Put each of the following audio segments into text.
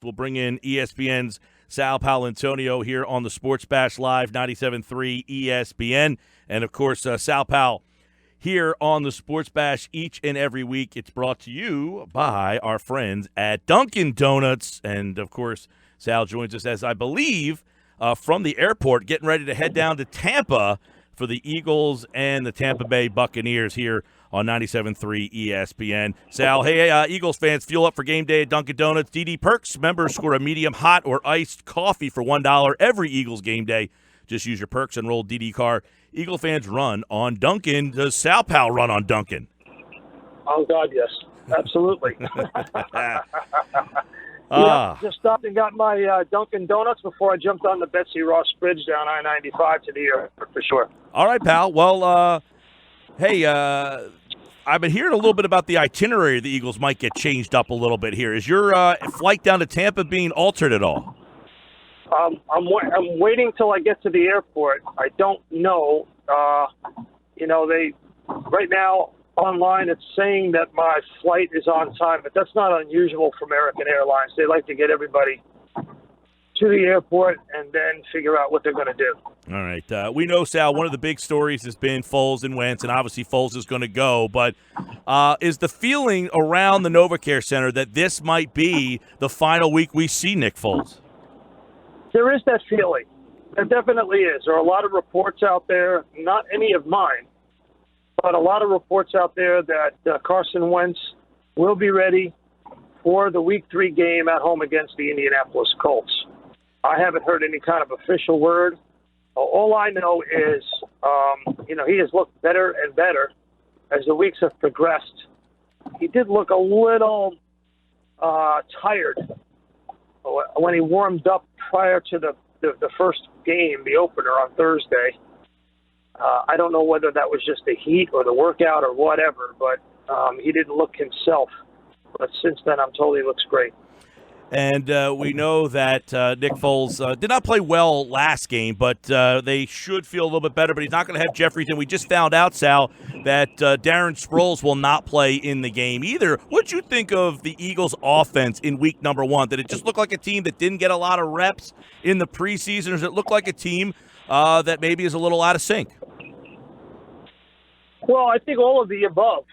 We'll bring in ESPN's Sal Paolantonio here on the Sports Bash Live, 97.3 ESPN. And, of course, Sal Pal here on the Sports Bash each and every week. It's brought to you by our friends at Dunkin' Donuts. And, of course, Sal joins us, as I believe, from the airport, getting ready to head down to Tampa for the Eagles and the Tampa Bay Buccaneers here on 97.3 ESPN. Sal, hey, Eagles fans, fuel up for game day at Dunkin' Donuts. DD Perks, members score a medium hot or iced coffee for $1 every Eagles game day. Just use your Perks and roll DD car. Eagle fans run on Dunkin'. Does Sal Pal run on Dunkin'? Oh, God, yes. Absolutely. Just stopped and got my Dunkin' Donuts before I jumped on the Betsy Ross Bridge down I-95 to the airport, for sure. All right, pal. Well, hey, I've been hearing a little bit about the itinerary of the Eagles might get changed up a little bit here. Is your flight down to Tampa being altered at all? I'm waiting till I get to the airport. I don't know. They right now online it's saying that my flight is on time, but that's not unusual for American Airlines. They like to get everybody to the airport and then figure out what they're going to do. All right. We know, Sal, one of the big stories has been Foles and Wentz, and obviously Foles is going to go. But is the feeling around the NovaCare Center that this might be the final week we see Nick Foles? There is that feeling. There definitely is. There are a lot of reports out there, not any of mine, but a lot of reports out there that Carson Wentz will be ready for the Week 3 game at home against the Indianapolis Colts. I haven't heard any kind of official word. All I know is, he has looked better and better as the weeks have progressed. He did look a little tired when he warmed up prior to the first game, the opener on Thursday. I don't know whether that was just the heat or the workout or whatever, but he didn't look himself. But since then, I'm told he looks great. And we know that Nick Foles did not play well last game, but they should feel a little bit better. But he's not going to have Jeffries. And we just found out, Sal, that Darren Sproles will not play in the game either. What did you think of the Eagles' offense in week number 1? Did it just look like a team that didn't get a lot of reps in the preseason? Or does it look like a team that maybe is a little out of sync? Well, I think all of the above,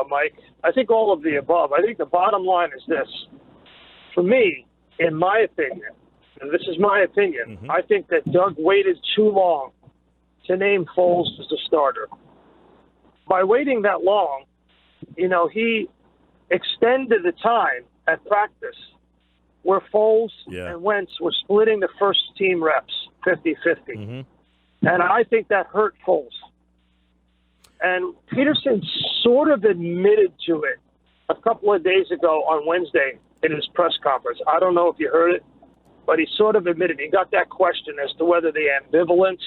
Mike. I think all of the above. I think the bottom line is this. For me, in my opinion, and this is my opinion, I think that Doug waited too long to name Foles as the starter. By waiting that long, he extended the time at practice where Foles and Wentz were splitting the first team reps 50-50. And I think that hurt Foles. And Peterson sort of admitted to it a couple of days ago on Wednesday in his press conference. I don't know if you heard it, but he sort of admitted he got that question as to whether the ambivalence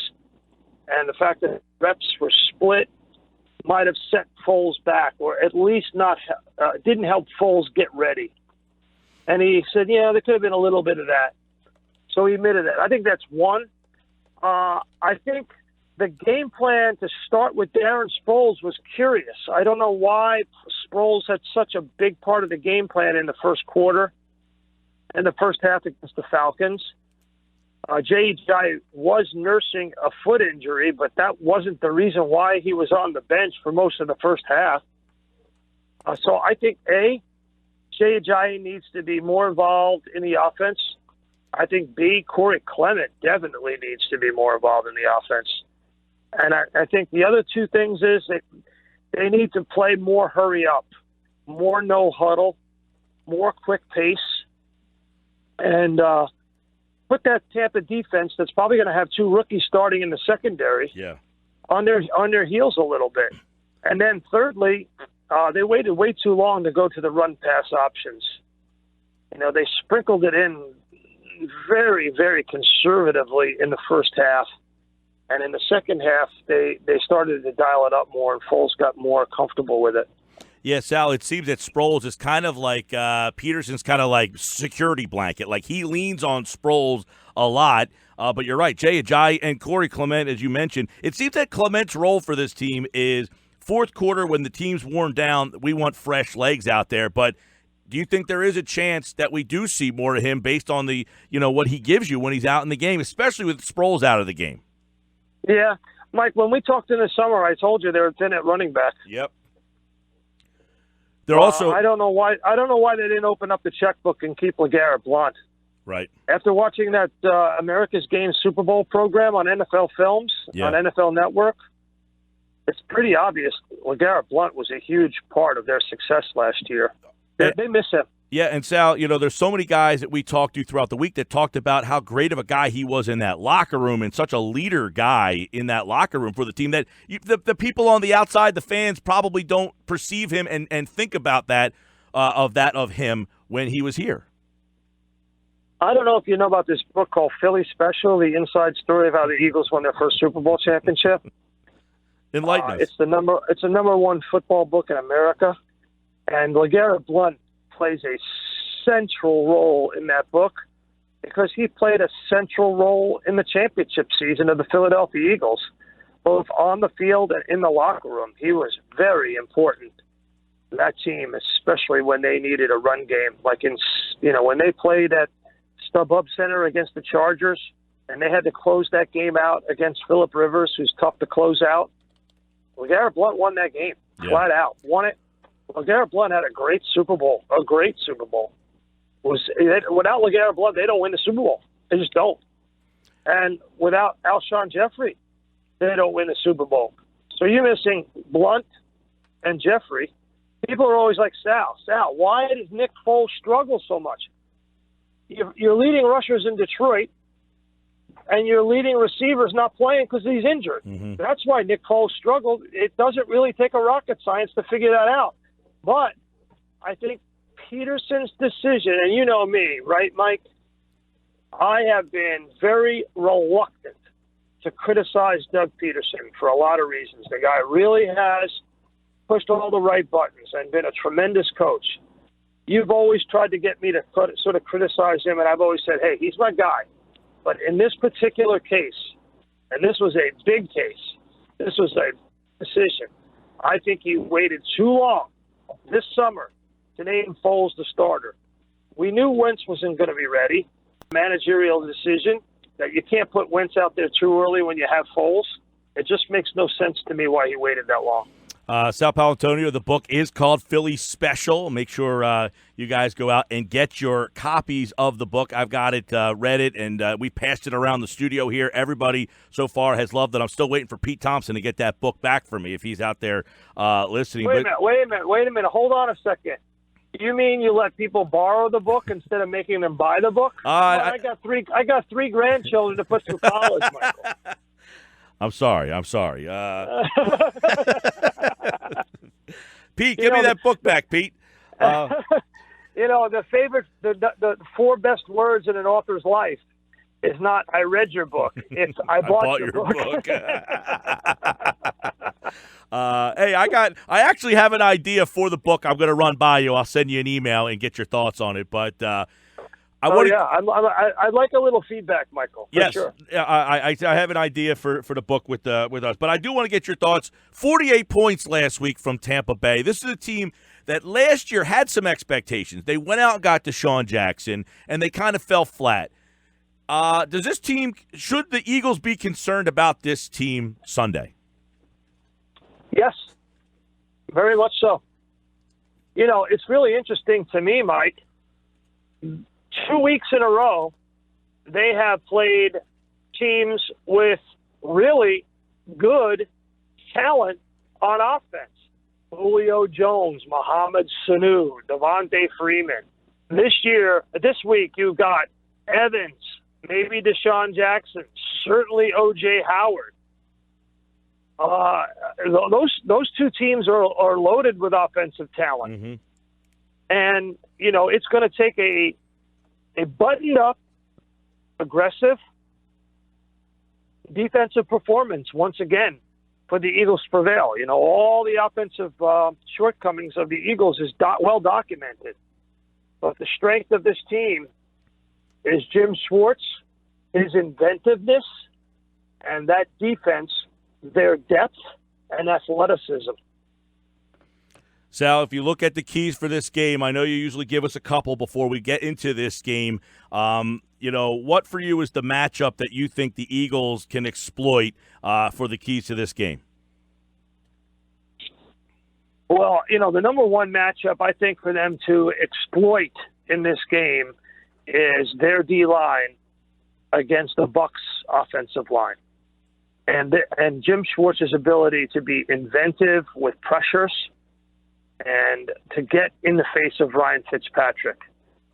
and the fact that reps were split might have set Foles back, or at least not didn't help Foles get ready. And he said, yeah, there could have been a little bit of that. So he admitted that. I think that's one. I think the game plan to start with Darren Sproles was curious. I don't know why Sproles had such a big part of the game plan in the first quarter and the first half against the Falcons. J.J. was nursing a foot injury, but that wasn't the reason why he was on the bench for most of the first half. So I think, A, J.J. needs to be more involved in the offense. I think, B, Corey Clement definitely needs to be more involved in the offense. And I think the other two things is that they need to play more hurry up, more no huddle, more quick pace, and put that Tampa defense that's probably going to have two rookies starting in the secondary on their heels a little bit. And then thirdly, they waited way too long to go to the run-pass options. They sprinkled it in very, very conservatively in the first half. And in the second half, they started to dial it up more, and Foles got more comfortable with it. Yeah, Sal, it seems that Sproles is kind of like Peterson's kind of like security blanket. Like, he leans on Sproles a lot. But you're right, Jay Ajayi and Corey Clement, as you mentioned. It seems that Clement's role for this team is fourth quarter when the team's worn down, we want fresh legs out there. But Do you think there is a chance that we do see more of him based on the, what he gives you when he's out in the game, especially with Sproles out of the game? Yeah. Mike, when we talked in the summer, I told you they were thin at running back. Yep. They're also I don't know why they didn't open up the checkbook and keep LeGarrette Blount. Right. After watching that America's Game Super Bowl program on NFL Films, on NFL Network, it's pretty obvious LeGarrette Blount was a huge part of their success last year. They miss him. Yeah, and Sal, there's so many guys that we talked to throughout the week that talked about how great of a guy he was in that locker room and such a leader guy in that locker room for the team that the people on the outside, the fans, probably don't perceive him and think about that of him when he was here. I don't know if you know about this book called Philly Special, the inside story of how the Eagles won their first Super Bowl championship. Enlighten us. It's the number one football book in America, and LeGarrette Blount plays a central role in that book because he played a central role in the championship season of the Philadelphia Eagles, both on the field and in the locker room. He was very important to that team, especially when they needed a run game, like when they played at StubHub Center against the Chargers, and they had to close that game out against Phillip Rivers, who's tough to close out. LeGarrette Blount won that game, flat out. Won it. LeGarrette Blount had a great Super Bowl. Without LeGarrette Blount, they don't win the Super Bowl. They just don't. And without Alshon Jeffrey, they don't win the Super Bowl. So you're missing Blount and Jeffrey. People are always like, Sal, why does Nick Foles struggle so much? Your leading rushers in Detroit and your leading receivers not playing because he's injured. Mm-hmm. That's why Nick Foles struggled. It doesn't really take a rocket science to figure that out. But I think Peterson's decision, and you know me, right, Mike? I have been very reluctant to criticize Doug Peterson for a lot of reasons. The guy really has pushed all the right buttons and been a tremendous coach. You've always tried to get me to sort of criticize him, and I've always said, hey, he's my guy. But in this particular case, and this was a big case, this was a decision, I think he waited too long this summer to name Foles the starter. We knew Wentz wasn't going to be ready. Managerial decision that you can't put Wentz out there too early when you have Foles. It just makes no sense to me why he waited that long. Sal Paolantonio, the book is called Philly Special. Make sure you guys go out and get your copies of the book. I've got it, read it, and we passed it around the studio here. Everybody so far has loved it. I'm still waiting for Pete Thompson to get that book back for me if he's out there listening. Wait a minute. Hold on a second. You mean you let people borrow the book instead of making them buy the book? I got three grandchildren to put through college, Michael. I'm sorry. Pete, give me that book back, Pete. The four best words in an author's life is not "I read your book." It's "I bought your book." Hey, I actually have an idea for the book. I'm going to run by you. I'll send you an email and get your thoughts on it. But I'd like a little feedback, Michael. Yes, sure. I have an idea for the book with us, but I do want to get your thoughts. 48 points last week from Tampa Bay. This is a team that last year had some expectations. They went out and got DeSean Jackson, and they kind of fell flat. Should the Eagles be concerned about this team Sunday? Yes, very much so. It's really interesting to me, Mike. 2 weeks in a row, they have played teams with really good talent on offense. Julio Jones, Mohamed Sanu, Devontae Freeman. This week, you've got Evans, maybe DeSean Jackson, certainly O.J. Howard. Those two teams are loaded with offensive talent. Mm-hmm. And, it's going to take a buttoned-up, aggressive, defensive performance once again for the Eagles to prevail. All the offensive shortcomings of the Eagles is well documented. But the strength of this team is Jim Schwartz, his inventiveness, and that defense, their depth and athleticism. Sal, if you look at the keys for this game, I know you usually give us a couple before we get into this game. What for you is the matchup that you think the Eagles can exploit for the keys to this game? Well, the number one matchup I think for them to exploit in this game is their D-line against the Bucs offensive line. And Jim Schwartz's ability to be inventive with pressures and to get in the face of Ryan Fitzpatrick.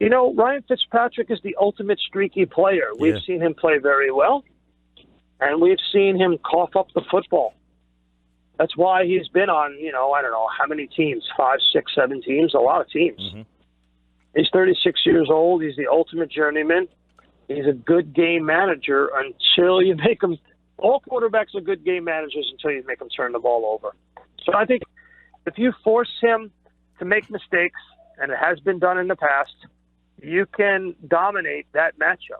Ryan Fitzpatrick is the ultimate streaky player. We've seen him play very well, and we've seen him cough up the football. That's why he's been on, I don't know how many teams, 5, 6, 7 teams, a lot of teams. Mm-hmm. He's 36 years old. He's the ultimate journeyman. He's a good game manager until you make him – all quarterbacks are good game managers until you make them turn the ball over. So I think if you force him to make mistakes, and it has been done in the past, you can dominate that matchup.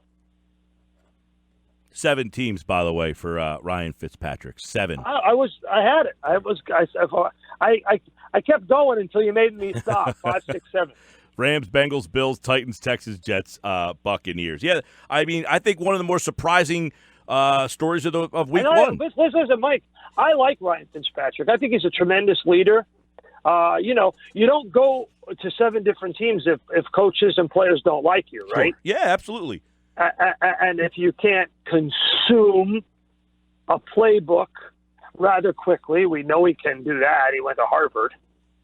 7 teams, by the way, for Ryan Fitzpatrick. 7. I had it. I kept going until you made me stop. 5, 6, 7. Rams, Bengals, Bills, Titans, Texans, Jets, Buccaneers. Yeah, I mean, I think one of the more surprising stories of week one. Listen, Mike, I like Ryan Fitzpatrick. I think he's a tremendous leader. You don't go to 7 different teams if coaches and players don't like you, right? Sure. Yeah, absolutely. And if you can't consume a playbook rather quickly, we know he can do that. He went to Harvard.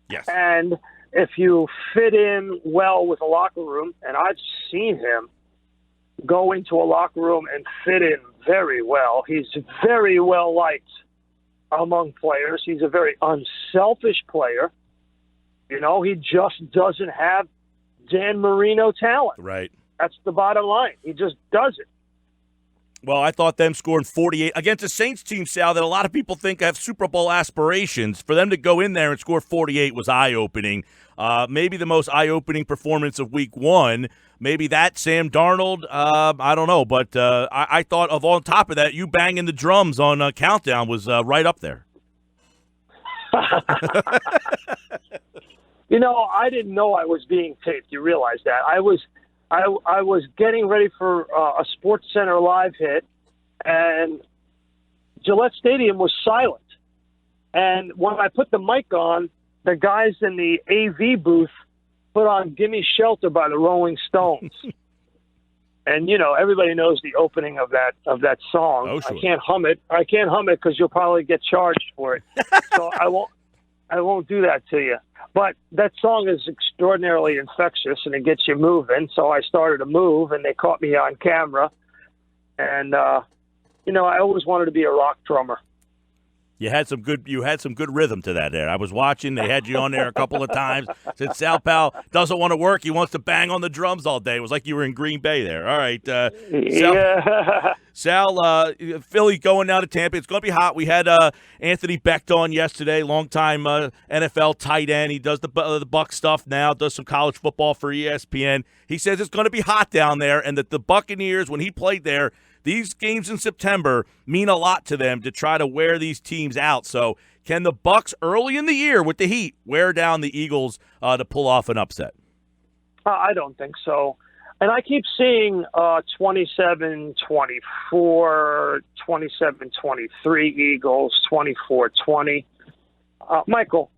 Yes. And if you fit in well with a locker room, and I've seen him go into a locker room and fit in very well. He's very well liked among players. He's a very unselfish player. He just doesn't have Dan Marino talent. Right. That's the bottom line. He just doesn't. Well, I thought them scoring 48 against a Saints team, Sal, that a lot of people think have Super Bowl aspirations. For them to go in there and score 48 was eye-opening. Maybe the most eye-opening performance of week one. Maybe that, Sam Darnold, I don't know. But I thought of on top of that, you banging the drums on Countdown was right up there. I didn't know I was being taped. You realize that. I was getting ready for a Sports Center live hit, and Gillette Stadium was silent. And when I put the mic on, the guys in the AV booth put on "Gimme Shelter" by the Rolling Stones. And everybody knows the opening of that song. Oh, sure. I can't hum it because you'll probably get charged for it. So I won't do that to you. But that song is extraordinarily infectious, and it gets you moving. So I started to move, and they caught me on camera. And I always wanted to be a rock drummer. You had some good rhythm to that there. I was watching. They had you on there a couple of times. Said Sal Pal doesn't want to work. He wants to bang on the drums all day. It was like you were in Green Bay there. All right. Sal, Philly going now to Tampa. It's going to be hot. We had Anthony Becht on yesterday, longtime NFL tight end. He does the Bucs stuff now, does some college football for ESPN. He says it's going to be hot down there, and that the Buccaneers, when he played there, these games in September mean a lot to them to try to wear these teams out. So can the Bucs early in the year with the Heat wear down the Eagles to pull off an upset? I don't think so. And I keep seeing 27-24, 27-23 Eagles, 24-20. Michael,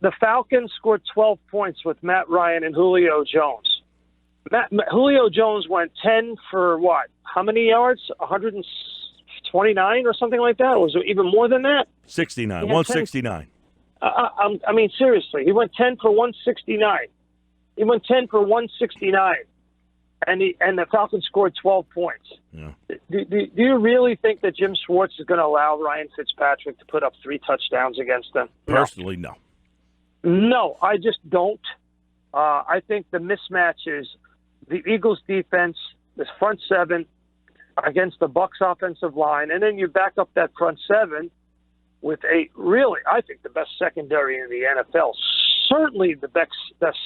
the Falcons scored 12 points with Matt Ryan and Julio Jones. Julio Jones went 10 for what? How many yards? 129 or something like that? Or was it even more than that? 69, 169. I mean, seriously, he went 10 for 169. He went 10 for 169. And the Falcons scored 12 points. Yeah. Do you really think that Jim Schwartz is going to allow Ryan Fitzpatrick to put up 3 touchdowns against them? Personally, no. No, I just don't. I think the mismatch is the Eagles' defense, this front 7, against the Bucs' offensive line, and then you back up that front 7 with I think the best secondary in the NFL. Certainly the best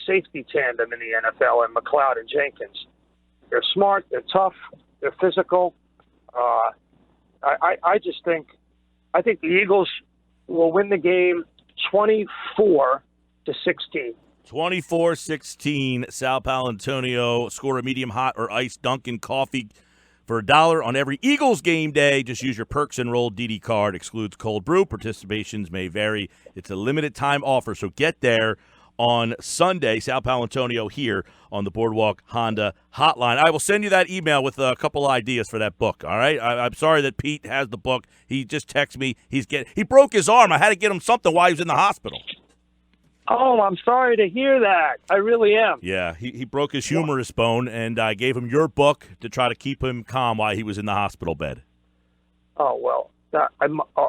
safety tandem in the NFL, and McLeod and Jenkins. They're smart, they're tough, they're physical. I think the Eagles will win the game 24-17. 16. 24-16. Sal Paolantonio. Score a medium hot or iced Dunkin' coffee for $1 on every Eagles game day. Just use your Perks Enrolled DD card. Excludes cold brew. Participations may vary. It's a limited time offer, so get there on Sunday. Sal Paolantonio here on the Boardwalk Honda Hotline. I will send you that email with a couple ideas for that book, all right? I'm sorry that Pete has the book. He just texted me. He broke his arm. I had to get him something while he was in the hospital. Oh, I'm sorry to hear that. I really am. Yeah, he broke his humerus bone, and I gave him your book to try to keep him calm while he was in the hospital bed. Oh, well,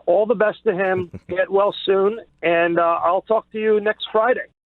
all the best to him. Get well soon, and I'll talk to you next Friday.